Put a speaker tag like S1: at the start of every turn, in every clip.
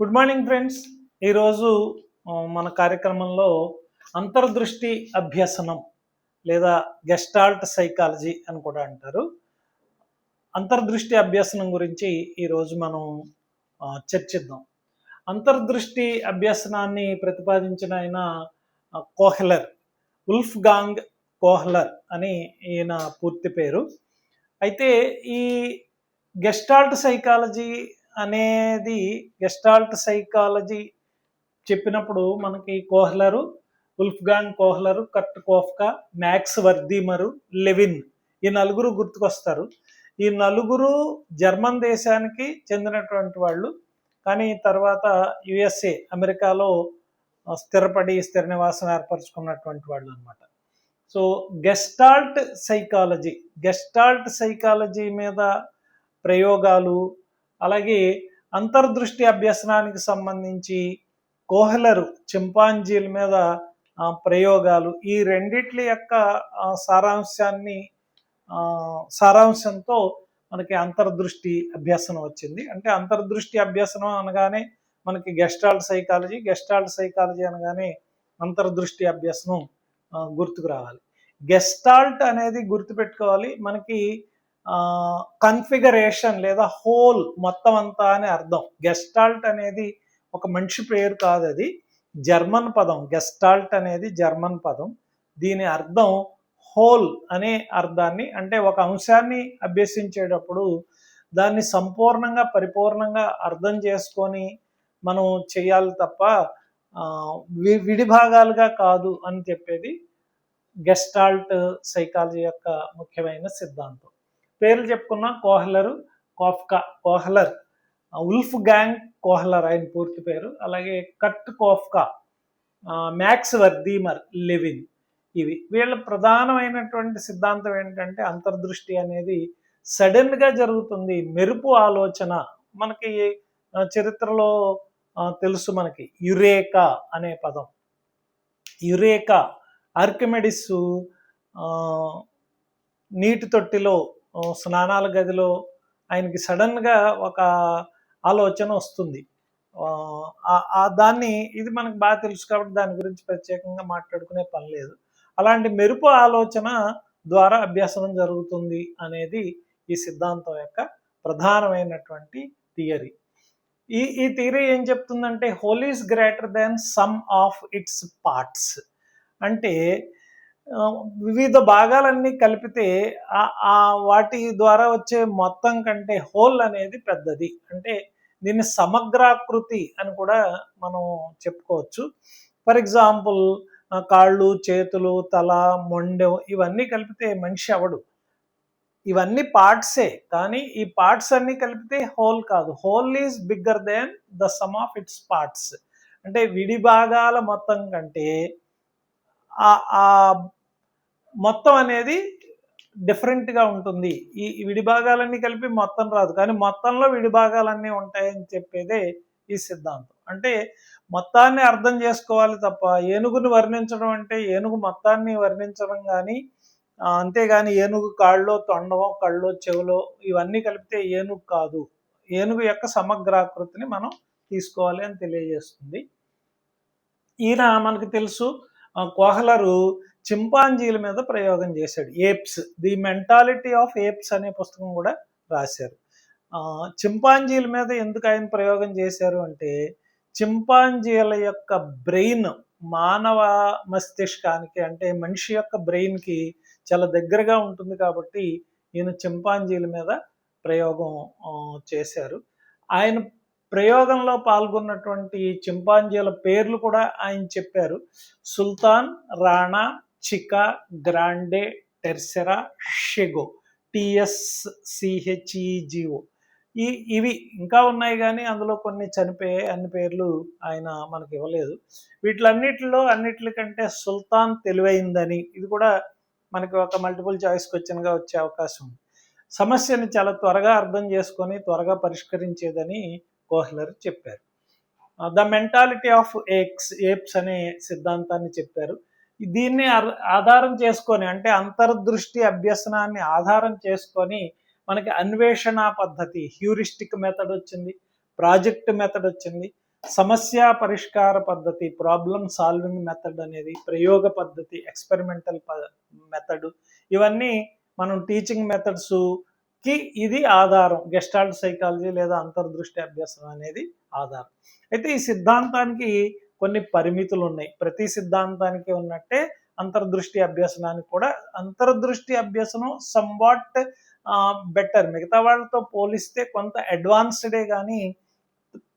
S1: Good morning friends. ఈరోజు మన కార్యక్రమంలో అంతర్దృష్టి అభ్యసనం లేదా గెస్టాల్ట్ సైకాలజీ అని కూడా అంటారు. అంతర్దృష్టి అభ్యసనం గురించి ఈరోజు మనం చర్చిద్దాం. అంతర్దృష్టి అభ్యసనాన్ని ప్రతిపాదించిన ఆయన కోహ్లర్, ఉల్ఫ్గాంగ్ కోహ్లర్ అని ఈయన పూర్తి పేరు. అయితే ఈ గెస్టాల్ట్ సైకాలజీ గెస్టాల్ట్ సైకాలజీ చెప్పినప్పుడు మనకి కోహ్లరు, ఉల్ఫ్గాంగ్ కోహ్లరు, కర్ట్ కోఫ్కా, మ్యాక్స్ వర్దీమరు, లెవిన్ ఈ నలుగురు గుర్తుకొస్తారు. ఈ నలుగురు జర్మన్ దేశానికి చెందినటువంటి వాళ్ళు, కానీ తర్వాత యుఎస్ఏ అమెరికాలో స్థిర నివాసం ఏర్పరచుకున్నటువంటి వాళ్ళు అనమాట. సో గెస్టాల్ట్ సైకాలజీ మీద ప్రయోగాలు, అలాగే అంతర్దృష్టి అభ్యసనానికి సంబంధించి కోహ్లరు చింపాంజీల మీద ప్రయోగాలు, ఈ రెండిట్ల యొక్క సారాంశంతో మనకి అంతర్దృష్టి అభ్యసనం వచ్చింది. అంటే అంతర్దృష్టి అభ్యసనం అనగానే మనకి గెస్టాల్ట్ సైకాలజీ అనగానే అంతర్దృష్టి అభ్యసనం గుర్తుకు రావాలి. గెస్టాల్ట్ అనేది గుర్తుపెట్టుకోవాలి, మనకి కన్ఫిగరేషన్ లేదా హోల్ మొత్తం అంతా అని అర్థం. గెస్టాల్ట్ అనేది ఒక మనిషి పేరు కాదు, అది జర్మన్ పదం. గెస్టాల్ట్ అనేది జర్మన్ పదం. దీని అర్థం హోల్ అనే అర్థాన్ని, అంటే ఒక అంశాన్ని అభ్యసించేటప్పుడు దాన్ని సంపూర్ణంగా పరిపూర్ణంగా అర్థం చేసుకొని మనం చేయాలి తప్ప విడి భాగాలుగా కాదు అని చెప్పేది గెస్టాల్ట్ సైకాలజీ యొక్క ముఖ్యమైన సిద్ధాంతం. పేర్లు చెప్పుకున్న కోహ్లరు, కోహ్లర్, ఉల్ఫ్గాంగ్ కోహ్లర్ ఆయన పూర్తి పేరు, అలాగే కర్ట్ కోఫ్కా, మ్యాక్స్ వర్దీమర్, లెవిన్. వీళ్ళ ప్రధానమైనటువంటి సిద్ధాంతం ఏంటంటే అంతర్దృష్టి అనేది సడన్గా జరుగుతుంది, మెరుపు ఆలోచన. మనకి చరిత్రలో తెలుసు, మనకి యురేకా అనే పదం. యురేకా, ఆర్కిమెడిస్ నీటి తొట్టిలో స్నానాల గదిలో ఆయనకి సడన్గా ఒక ఆలోచన వస్తుంది. దాన్ని, ఇది మనకు బాగా తెలుసు కాబట్టి దాని గురించి ప్రత్యేకంగా మాట్లాడుకునే పని లేదు. అలాంటి మెరుపు ఆలోచన ద్వారా అభ్యాసం జరుగుతుంది అనేది ఈ సిద్ధాంతం యొక్క ప్రధానమైనటువంటి థియరీ. ఈ థియరీ ఏం చెప్తుందంటే whole is greater than some of it's parts. అంటే వివిధ భాగాలన్నీ కలిపితే వాటి ద్వారా వచ్చే మొత్తం కంటే హోల్ అనేది పెద్దది. అంటే దీన్ని సమగ్రాకృతి అని కూడా మనం చెప్పుకోవచ్చు. ఫర్ ఎగ్జాంపుల్, కాళ్ళు, చేతులు, తల, మొండెం ఇవన్నీ కలిపితే మనిషి అవడు. ఇవన్నీ పార్ట్సే, కానీ ఈ పార్ట్స్ అన్ని కలిపితే హోల్ కాదు. Whole is bigger than the sum of it's parts. అంటే విడి భాగాల మొత్తం కంటే ఆ మొత్తం అనేది డిఫరెంట్గా ఉంటుంది. ఈ విడి భాగాలన్నీ కలిపి మొత్తం రాదు, కానీ మొత్తంలో విడి భాగాలన్నీ ఉంటాయని చెప్పేదే ఈ సిద్ధాంతం. అంటే మొత్తాన్ని అర్థం చేసుకోవాలి తప్ప ఏనుగుని వర్ణించడం అంటే ఏనుగు మొత్తాన్ని వర్ణించడం, కానీ అంతేగాని ఏనుగు కాళ్ళలో తొండమో కళ్ళో చెవులో ఇవన్నీ కలిపితే ఏనుగు కాదు. ఏనుగు యొక్క సమగ్రాకృతిని మనం తీసుకోవాలి అని తెలియజేస్తుంది. ఈయన మనకు తెలుసు, కోహ్లరు చింపాంజీల మీద ప్రయోగం చేశాడు. Apes, the mentality of apes అనే పుస్తకం కూడా రాశారు. చింపాంజీల మీద ఎందుకు ఆయన ప్రయోగం చేశారు అంటే, చింపాంజీల యొక్క బ్రెయిన్ మానవ మస్తిష్కానికి, అంటే మనిషి యొక్క బ్రెయిన్కి చాలా దగ్గరగా ఉంటుంది కాబట్టి ఈయన చింపాంజీల మీద ప్రయోగం చేశారు. ఆయన ప్రయోగంలో పాల్గొన్నటువంటి చింపాంజీల పేర్లు కూడా ఆయన చెప్పారు. సుల్తాన్, రాణా, చికా, గ్రాండే, టెర్సెరా, షెగో, TSCHEGO. ఇవి ఇంకా ఉన్నాయి, కానీ అందులో కొన్ని చనిపోయాయి. అన్ని పేర్లు ఆయన మనకి ఇవ్వలేదు. అన్నిటికంటే సుల్తాన్ తెలివైందని, ఇది కూడా మనకి ఒక మల్టిపుల్ చాయిస్ క్వశ్చన్గా వచ్చే అవకాశం ఉంది. సమస్యని చాలా త్వరగా అర్థం చేసుకొని త్వరగా పరిష్కరించేదని కోహ్లర్ చెప్పారు. ద మెంటాలిటీ ఆఫ్ ఏప్స్ అనే సిద్ధాంతాన్ని చెప్పారు. దీన్ని ఆధారం చేసుకొని, అంటే అంతర్దృష్టి అభ్యసనాన్ని ఆధారం చేసుకొని మనకి అన్వేషణ పద్ధతి, హ్యూరిస్టిక్ మెథడ్ వచ్చింది, ప్రాజెక్ట్ మెథడ్ వచ్చింది. సమస్య పరిష్కార పద్ధతి, ప్రాబ్లమ్ సాల్వింగ్ మెథడ్ అనేది, ప్రయోగ పద్ధతి, ఎక్స్పెరిమెంటల్ మెథడ్, ఇవన్నీ మనం టీచింగ్ మెథడ్స్ కి ఇది ఆధారం. గెస్టాల్ట్ సైకాలజీ లేదా అంతర్దృష్టి అభ్యాసం అనేది ఆధారం. అయితే ఈ సిద్ధాంతానికి కొన్ని పరిమితులు ఉన్నాయి. ప్రతి సిద్ధాంతానికి ఉన్నట్టే అంతర్దృష్టి అభ్యసనానికి కూడా, అంతర్దృష్టి అభ్యసనం సంవాట్ బెటర్, మిగతా వాళ్ళతో పోలిస్తే కొంత అడ్వాన్స్డే కానీ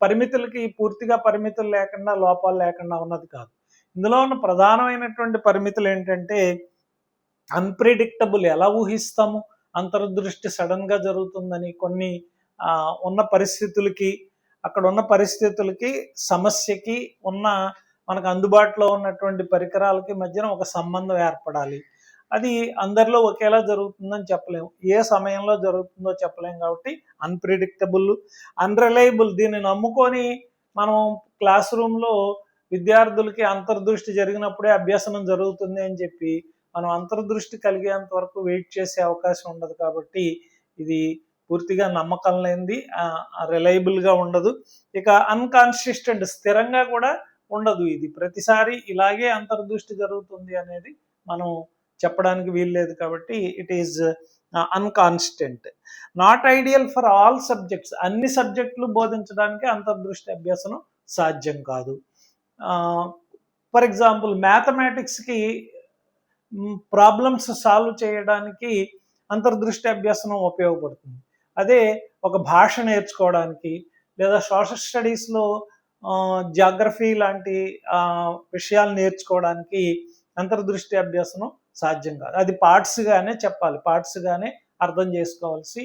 S1: పరిమితులకి పూర్తిగా పరిమితులు లేకుండా, లోపాలు లేకుండా ఉన్నది కాదు. ఇందులో ఉన్న ప్రధానమైనటువంటి పరిమితులు ఏంటంటే అన్ప్రిడిక్టబుల్, ఎలా ఊహిస్తాము అంతర్దృష్టి సడన్ గా జరుగుతుందని. కొన్ని ఉన్న పరిస్థితులకి, అక్కడ ఉన్న పరిస్థితులకి, సమస్యకి, ఉన్న మనకు అందుబాటులో ఉన్నటువంటి పరికరాలకి మధ్యన ఒక సంబంధం ఏర్పడాలి. అది అందరిలో ఒకేలా జరుగుతుందని చెప్పలేము, ఏ సమయంలో జరుగుతుందో చెప్పలేము. కాబట్టి అన్ప్రిడిక్టబుల్, అన్రిలయబుల్. దీన్ని నమ్ముకొని మనం క్లాస్ రూమ్లో విద్యార్థులకి అంతర్దృష్టి జరిగినప్పుడే అభ్యసనం జరుగుతుంది అని చెప్పి మనం అంతర్దృష్టి కలిగేంత వరకు వెయిట్ చేసే అవకాశం ఉండదు. కాబట్టి ఇది పూర్తిగా నమ్మకం లేనిది, రిలయబుల్గా ఉండదు. ఇక అన్కాన్సిస్టెంట్, స్థిరంగా కూడా ఉండదు. ఇది ప్రతిసారి ఇలాగే అంతర్దృష్టి జరుగుతుంది అనేది మనం చెప్పడానికి వీల్లేదు. కాబట్టి it is unconstant. Not ideal for all subjects, అన్ని సబ్జెక్టులు బోధించడానికి అంతర్దృష్టి అభ్యాసనం సాధ్యం కాదు. ఫర్ ఎగ్జాంపుల్ మ్యాథమెటిక్స్కి ప్రాబ్లమ్స్ సాల్వ్ చేయడానికి అంతర్దృష్టి అభ్యాసనం ఉపయోగపడుతుంది. అదే ఒక భాష నేర్చుకోవడానికి లేదా సోషల్ స్టడీస్లో జాగ్రఫీ లాంటి విషయాలు నేర్చుకోవడానికి అంతర్దృష్టి అభ్యాసనం సాధ్యం కాదు. అది పార్ట్స్గానే చెప్పాలి, పార్ట్స్గానే అర్థం చేసుకోవాల్సి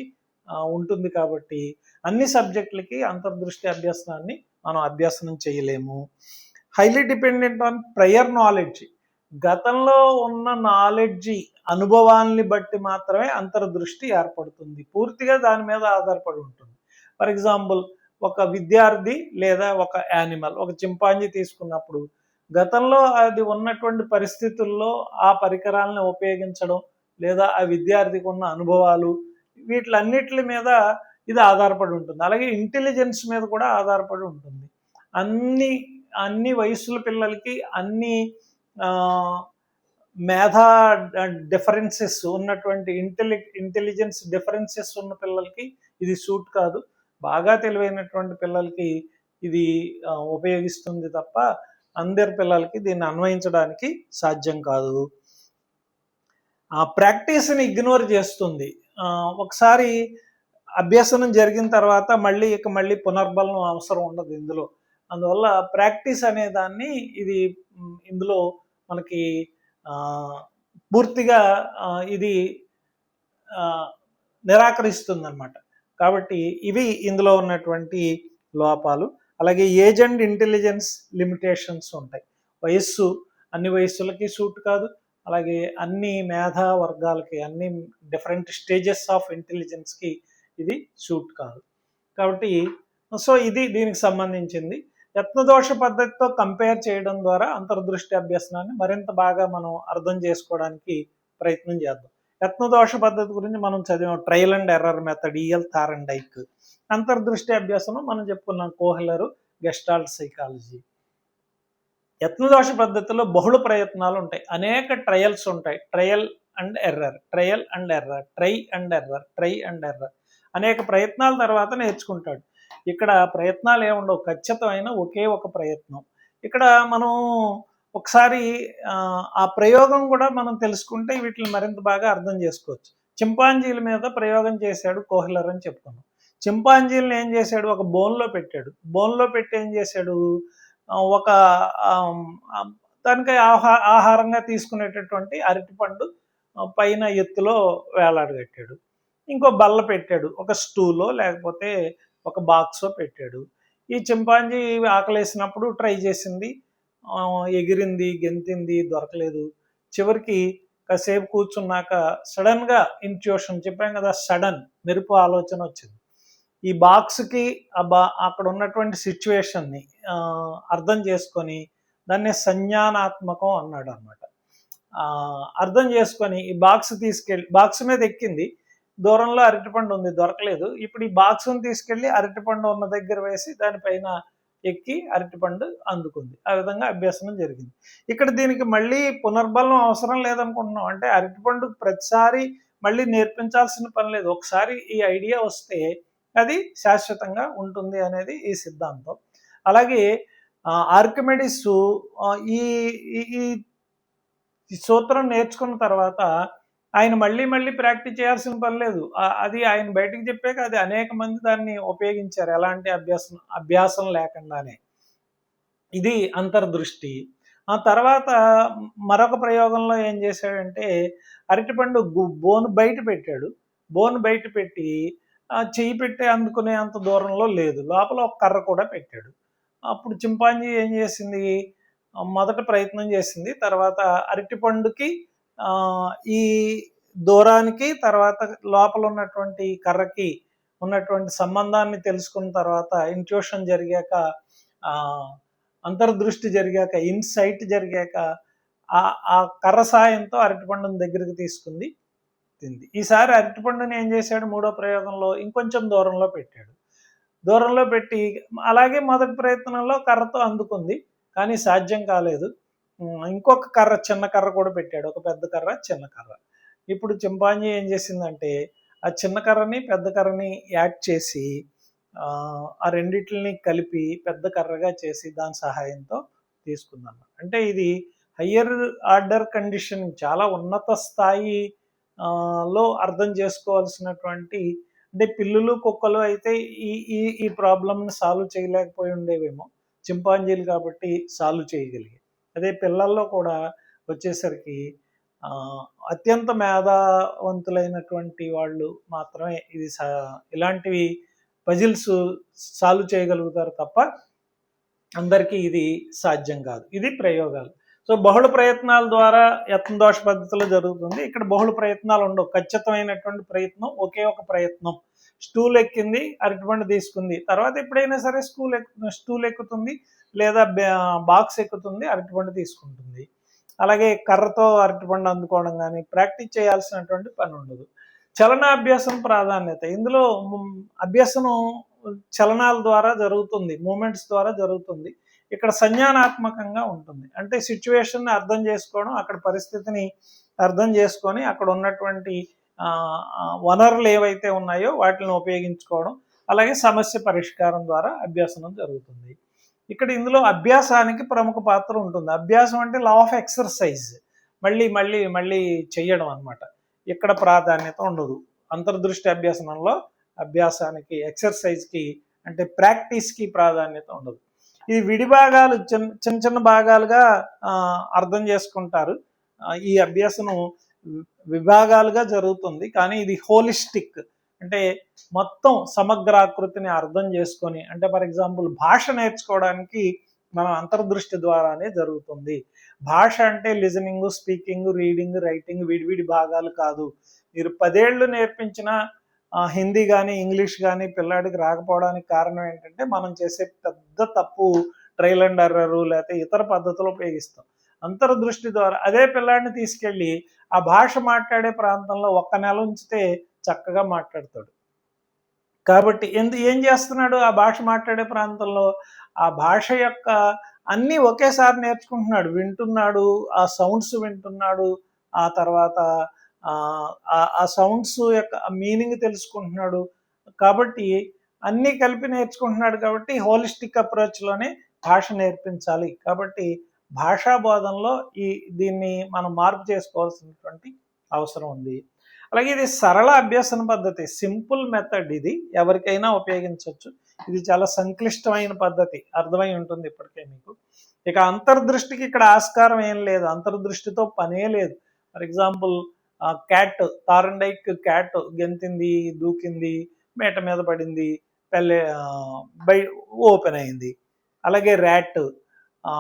S1: ఉంటుంది. కాబట్టి అన్ని సబ్జెక్టులకి అంతర్దృష్టి అభ్యాసనాన్ని మనం అభ్యాసనం చేయలేము. Highly dependent on prior knowledge, గతంలో ఉన్న నాలెడ్జి, అనుభవాల్ని బట్టి మాత్రమే అంతర్దృష్టి ఏర్పడుతుంది. పూర్తిగా దాని మీద ఆధారపడి ఉంటుంది. ఫర్ ఎగ్జాంపుల్, ఒక విద్యార్థి లేదా ఒక యానిమల్, ఒక చింపాంజీ తీసుకున్నప్పుడు గతంలో అది ఉన్నటువంటి పరిస్థితుల్లో ఆ పరికరాలను ఉపయోగించడం లేదా ఆ విద్యార్థికి ఉన్న అనుభవాలు, వీటిలన్నిటి మీద ఇది ఆధారపడి ఉంటుంది. అలాగే ఇంటెలిజెన్స్ మీద కూడా ఆధారపడి ఉంటుంది. అన్ని వయసుల పిల్లలకి అన్ని మేధా డిఫరెన్సెస్ ఉన్నటువంటి ఇంటెలిజెన్స్ డిఫరెన్సెస్ ఉన్న పిల్లలకి ఇది సూట్ కాదు. బాగా తెలివైనటువంటి పిల్లలకి ఇది ఉపయోగిస్తుంది తప్ప అందరి పిల్లలకి దీన్ని అన్వయించడానికి సాధ్యం కాదు. ప్రాక్టీస్ని ఇగ్నోర్ చేస్తుంది. ఒకసారి అభ్యసనం జరిగిన తర్వాత మళ్ళీ పునర్బలం అవసరం ఉండదు ఇందులో. అందువల్ల ప్రాక్టీస్ అనే దాన్ని ఇది ఇందులో మనకి పూర్తిగా ఇది నిరాకరిస్తుంది అన్నమాట. కాబట్టి ఇవి ఇందులో ఉన్నటువంటి లోపాలు. అలాగే ఏజ్ అండ్ ఇంటెలిజెన్స్ లిమిటేషన్స్ ఉంటాయి. వయస్సు అన్ని వయస్సులకి సూట్ కాదు, అలాగే అన్ని మేధా వర్గాలకి, అన్ని డిఫరెంట్ స్టేజెస్ ఆఫ్ ఇంటెలిజెన్స్కి ఇది సూట్ కాదు. కాబట్టి ఇది దీనికి సంబంధించింది. యత్నదోష పద్ధతితో కంపేర్ చేయడం ద్వారా అంతర్దృష్టి అభ్యసనాన్ని మరింత బాగా మనం అర్థం చేసుకోవడానికి ప్రయత్నం చేద్దాం. యత్నదోష పద్ధతి గురించి మనం చదివాం, trial and error method, EL Thorndike. అంతర్దృష్టి అభ్యాసనం మనం చెప్పుకున్నాం, కోహ్లర్, గెస్టాల్ట్ సైకాలజీ. యత్నదోష పద్ధతిలో బహుళ ప్రయత్నాలు ఉంటాయి, అనేక ట్రయల్స్ ఉంటాయి. Trial and error, trial and error, try and error, try and error. అనేక ప్రయత్నాల తర్వాత నేర్చుకుంటాడు. ఇక్కడ ప్రయత్నాలు ఏముండవు, ఖచ్చితమైన ఒకే ఒక ప్రయత్నం. ఇక్కడ మనం ఒకసారి ఆ ప్రయోగం కూడా మనం తెలుసుకుంటే వీటిని మరింత బాగా అర్థం చేసుకోవచ్చు. చింపాంజీల మీద ప్రయోగం చేశాడు కోహ్లర్ అని చెప్పుకున్నాం. చింపాంజీలను ఏం చేశాడు, ఒక బోన్లో పెట్టాడు. బోన్లో పెట్టి ఏం చేశాడు, ఒక దానికి ఆహారంగా తీసుకునేటటువంటి అరటిపండు పైన ఎత్తులో వేలాడగట్టాడు. ఇంకో బల్ల పెట్టాడు, ఒక స్టూలో లేకపోతే ఒక బాక్సో పెట్టాడు. ఈ చింపాంజీ ఆకలేసినప్పుడు ట్రై చేసింది, ఎగిరింది, గెంతింది, దొరకలేదు. చివరికి కాసేపు కూర్చున్నాక సడన్గా ఇంట్యూషన్, చెప్పాం కదా, సడన్ మెరుపు ఆలోచన వచ్చింది. ఈ బాక్స్కి అక్కడ ఉన్నటువంటి సిచ్యువేషన్ని అర్థం చేసుకొని దాన్ని సంజ్ఞానాత్మకం అన్నాడు అనమాట. అర్థం చేసుకొని ఈ బాక్స్ మీద ఎక్కింది, దూరంలో అరటిపండు ఉంది, దొరకలేదు. ఇప్పుడు ఈ బాక్స్ని తీసుకెళ్ళి అరటిపండు ఉన్న దగ్గర వేసి దానిపైన ఎక్కి అరటిపండు అందుకుంది. ఆ విధంగా అభ్యసనం జరిగింది. ఇక్కడ దీనికి మళ్ళీ పునర్బలం అవసరం లేదనుకుంటున్నాం. అంటే అరటిపండు ప్రతిసారి మళ్ళీ నేర్పించాల్సిన పని లేదు. ఒకసారి ఈ ఐడియా వస్తే అది శాశ్వతంగా ఉంటుంది అనేది ఈ సిద్ధాంతం. అలాగే ఆర్కిమెడిస్ ఈ ఈ ఈ సూత్రం నేర్చుకున్న తర్వాత ఆయన మళ్ళీ మళ్ళీ ప్రాక్టీస్ చేయాల్సిన పని లేదు. అది ఆయన బయటకు చెప్పాక అది అనేక మంది దాన్ని ఉపయోగించారు ఎలాంటి అభ్యాసం లేకుండానే. ఇది అంతర్దృష్టి. ఆ తర్వాత మరొక ప్రయోగంలో ఏం చేశాడంటే అరటిపండు బోను బయట పెట్టాడు. బోను బయట పెట్టి చెయ్యి పెట్టి అందుకునే అంత దూరంలో లేదు, లోపల ఒక కర్ర కూడా పెట్టాడు. అప్పుడు చింపాంజీ ఏం చేసింది, మొదట ప్రయత్నం చేసింది, తర్వాత అరటిపండుకి ఈ దూరానికి తర్వాత లోపల ఉన్నటువంటి కర్రకి ఉన్నటువంటి సంబంధాన్ని తెలుసుకున్న తర్వాత ఇంట్యూషన్ జరిగాక అంతర్దృష్టి జరిగాక ఇన్సైట్ జరిగాక ఆ కర్ర సాయంతో అరటిపండుని దగ్గరికి తీసుకుంది, తింది. ఈసారి అరటిపండుని ఏం చేశాడు, మూడో ప్రయోగంలో ఇంకొంచెం దూరంలో పెట్టాడు. దూరంలో పెట్టి అలాగే మొదటి ప్రయత్నంలో కర్రతో అందుకుంది, కానీ సాధ్యం కాలేదు. ఇంకొక కర్ర, చిన్న కర్ర కూడా పెట్టాడు, ఒక పెద్ద కర్ర చిన్న కర్ర. ఇప్పుడు చింపాంజీ ఏం చేసిందంటే ఆ చిన్న కర్రని పెద్ద కర్రని యాడ్ చేసి ఆ రెండిటిని కలిపి పెద్ద కర్రగా చేసి దాని సహాయంతో తీసుకుందన్నమాట. అంటే ఇది హయ్యర్ ఆర్డర్ కండిషన్, చాలా ఉన్నత స్థాయి లో అర్థం చేసుకోవాల్సినటువంటి, అంటే పిల్లులు కుక్కలు అయితే ఈ ఈ ఈ ప్రాబ్లమ్ని సాల్వ్ చేయలేకపోయి ఉండేవేమో, చింపాంజీలు కాబట్టి సాల్వ్ చేయగలిగాయి. అదే పిల్లల్లో కూడా వచ్చేసరికి అత్యంత మేధావంతులైనటువంటి వాళ్ళు మాత్రమే ఇది ఇలాంటివి పజిల్స్ సాల్వ్ చేయగలుగుతారు తప్ప అందరికీ ఇది సాధ్యం కాదు. ఇది ప్రయోగాలు. సో బహుళ ప్రయత్నాల ద్వారా యత్నదోష పద్ధతిలో జరుగుతుంది. ఇక్కడ బహుళ ప్రయత్నాలు ఉండవు, ఖచ్చితమైనటువంటి ప్రయత్నం, ఒకే ఒక ప్రయత్నం. స్టూల్ ఎక్కింది, అరటిపండు తీసుకుంది, తర్వాత ఎప్పుడైనా సరే స్టూల్ ఎక్కుతుంది లేదా బాక్స్ ఎక్కుతుంది, అరటిపండు తీసుకుంటుంది. అలాగే కర్రతో అరటిపండు అందుకోవడం కానీ ప్రాక్టీస్ చేయాల్సినటువంటి పని ఉండదు. చలనాభ్యాసం ప్రాధాన్యత, ఇందులో అభ్యసనం చలనాల ద్వారా జరుగుతుంది, మూమెంట్స్ ద్వారా జరుగుతుంది. ఇక్కడ సంజ్ఞానాత్మకంగా ఉంటుంది, అంటే సిచ్యువేషన్ని అర్థం చేసుకోవడం, అక్కడ పరిస్థితిని అర్థం చేసుకొని అక్కడ ఉన్నటువంటి వనరులు ఏవైతే ఉన్నాయో వాటిని ఉపయోగించుకోవడం, అలాగే సమస్య పరిష్కారం ద్వారా అభ్యసనం జరుగుతుంది. ఇక్కడ ఇందులో అభ్యాసానికి ప్రముఖ పాత్ర ఉంటుంది. అభ్యాసం అంటే లా ఆఫ్ ఎక్సర్సైజ్, మళ్ళీ మళ్ళీ మళ్ళీ చెయ్యడం అన్నమాట. ఇక్కడ ప్రాధాన్యత ఉండదు. అంతర్దృష్టి అభ్యసనంలో అభ్యాసానికి, ఎక్సర్సైజ్కి అంటే ప్రాక్టీస్కి ప్రాధాన్యత ఉండదు. ఇది విడిభాగాలు, చిన్న చిన్న భాగాలుగా అర్థం చేసుకుంటారు. ఈ అభ్యాసనం విభాగాలుగా జరుగుతుంది, కానీ ఇది హోలిస్టిక్, అంటే మొత్తం సమగ్రాకృతిని అర్థం చేసుకొని, అంటే ఫర్ ఎగ్జాంపుల్ భాష నేర్చుకోవడానికి మనం అంతర్దృష్టి ద్వారానే జరుగుతుంది. భాష అంటే లిజనింగ్, స్పీకింగ్, రీడింగ్, రైటింగ్ విడివిడి భాగాలు కాదు. మీరు 10 ఏళ్ళు నేర్పించిన హిందీ కానీ ఇంగ్లీష్ కానీ పిల్లాడికి రాకపోవడానికి కారణం ఏంటంటే మనం చేసే పెద్ద తప్పు ట్రయల్ అండ్ ఎర్రరు లేకపోతే ఇతర పద్ధతులు ఉపయోగిస్తాం. అంతర్దృష్టి ద్వారా అదే పిల్లాడిని తీసుకెళ్ళి ఆ భాష మాట్లాడే ప్రాంతంలో 1 నెల ఉంచితే చక్కగా మాట్లాడతాడు. కాబట్టి ఏం చేస్తున్నాడు, ఆ భాష మాట్లాడే ప్రాంతంలో ఆ భాష యొక్క అన్నీ ఒకేసారి నేర్చుకుంటున్నాడు, వింటున్నాడు, ఆ సౌండ్స్ వింటున్నాడు, ఆ తర్వాత ఆ సౌండ్స్ యొక్క మీనింగ్ తెలుసుకుంటున్నాడు. కాబట్టి అన్నీ కలిపి నేర్చుకుంటున్నాడు. కాబట్టి హోలిస్టిక్ అప్రోచ్లోనే భాష నేర్పించాలి. కాబట్టి భాషా బోధనలో దీన్ని మనం మార్పు చేసుకోవాల్సినటువంటి అవసరం ఉంది. అలాగే ఇది సరళ అభ్యసన పద్ధతి, సింపుల్ మెథడ్, ఇది ఎవరికైనా ఉపయోగించవచ్చు. ఇది చాలా సంక్లిష్టమైన పద్ధతి, అర్థమై ఉంటుంది ఇప్పటికే మీకు. ఇక అంతర్దృష్టికి ఇక్కడ ఆస్కారం ఏం లేదు, అంతర్దృష్టితో పనే లేదు. For example cat, Thorndike cat గెంతింది, దూకింది, మేట మీద పడింది, ఓపెన్ అయింది. అలాగే ర్యాట్,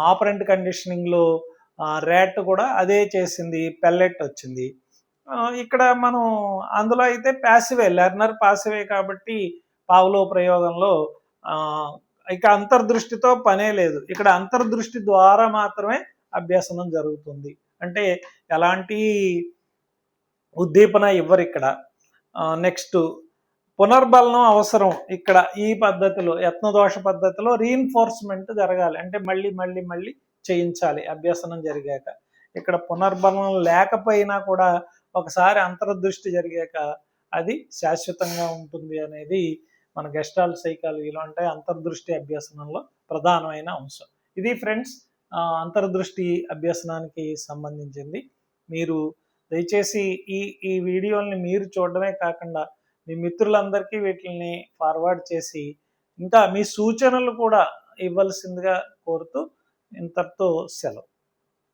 S1: ఆపరెంట్ కండిషనింగ్లో ర్యాట్ కూడా అదే చేసింది, పెల్లెట్ వచ్చింది. ఇక్కడ మనం అందులో అయితే ప్యాసివే, లెర్నర్ పాసివే, కాబట్టి పావ్లో ప్రయోగంలో ఇక అంతర్దృష్టితో పనే లేదు. ఇక్కడ అంతర్దృష్టి ద్వారా మాత్రమే అభ్యసనం జరుగుతుంది, అంటే ఎలాంటి ఉద్దీపన ఇవ్వరు ఇక్కడ. నెక్స్ట్ పునర్బలనం అవసరం. ఇక్కడ ఈ పద్ధతిలో యత్నదోష పద్ధతిలో రీఇన్ఫోర్స్మెంట్ జరగాలి, అంటే మళ్ళీ మళ్ళీ మళ్ళీ చేయించాలి అభ్యసనం జరిగాక. ఇక్కడ పునర్బలనం లేకపోయినా కూడా ఒకసారి అంతర్దృష్టి జరిగాక అది శాశ్వతంగా ఉంటుంది అనేది మన గెస్టాల్ట్ సైకాలజీలో, అంటే అంతర్దృష్టి అభ్యసనంలో ప్రధానమైన అంశం. ఇది ఫ్రెండ్స్ అంతర్దృష్టి అభ్యసనానికి సంబంధించింది. మీరు దయచేసి ఈ వీడియోల్ని మీరు చూడడమే కాకుండా మీ మిత్రులందరికీ వీటిని ఫార్వర్డ్ చేసి ఇంకా మీ సూచనలు కూడా ఇవ్వాల్సిందిగా కోరుతూ ఇంతటితో సెలవు.